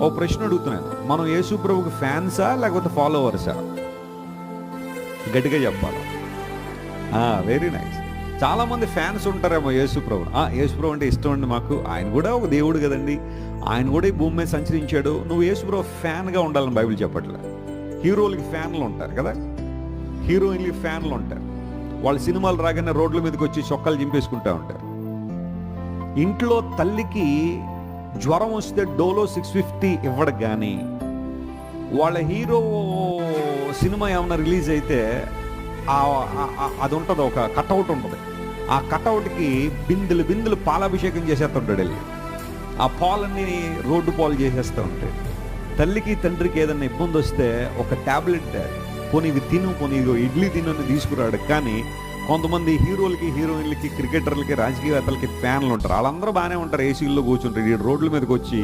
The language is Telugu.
ఓ ప్రశ్న అడుగుతున్నాను, మనం యేసు ప్రభుకి ఫ్యాన్సా లేకపోతే ఫాలోవర్సా? గట్టిగా చెప్పాలి. Very nice. చాలామంది ఫ్యాన్స్ ఉంటారేమో యేసు ప్రభు. యేసు ప్రభు అంటే ఇష్టం అండి మాకు, ఆయన కూడా ఒక దేవుడు కదండి, ఆయన కూడా ఈ భూమి మీద సంచరించాడు. నువ్వు యేసు ప్రభు ఫ్యాన్గా ఉండాలని బైబిల్ చెప్పట్లే. హీరోలకి ఫ్యాన్లు ఉంటారు కదా, హీరోయిన్లకి ఫ్యాన్లు ఉంటారు. వాళ్ళ సినిమాలు రాగానే రోడ్ల మీదకి వచ్చి చొక్కాలు చింపేసుకుంటూ ఉంటారు. ఇంట్లో తల్లికి జ్వరం వస్తే డోలో 650 ఇవ్వడు, కానీ వాళ్ళ హీరో సినిమా ఏమైనా రిలీజ్ అయితే అది ఉంటుంది, ఒక కట్అవుట్ ఉంటుంది. ఆ కట్అవుట్కి బిందులు బిందులు పాలాభిషేకం చేసేస్తుంటాడు వెళ్ళి. ఆ పాలన్నీ రోడ్డు పాలు చేసేస్తూ ఉంటాడు. తల్లికి తండ్రికి ఏదైనా ఇబ్బంది వస్తే ఒక ట్యాబ్లెట్, పోనీ ఇది తిను, పోనీ ఇది ఇడ్లీ తిను అని తీసుకురాడు. కానీ కొంతమంది హీరోలకి, హీరోయిన్లకి, క్రికెటర్లకి, రాజకీయవేత్తలకి ఫ్యాన్లు ఉంటారు. వాళ్ళందరూ బాగానే ఉంటారు, ఏసీల్లో కూర్చుంటారు. ఈ రోడ్ల మీదకి వచ్చి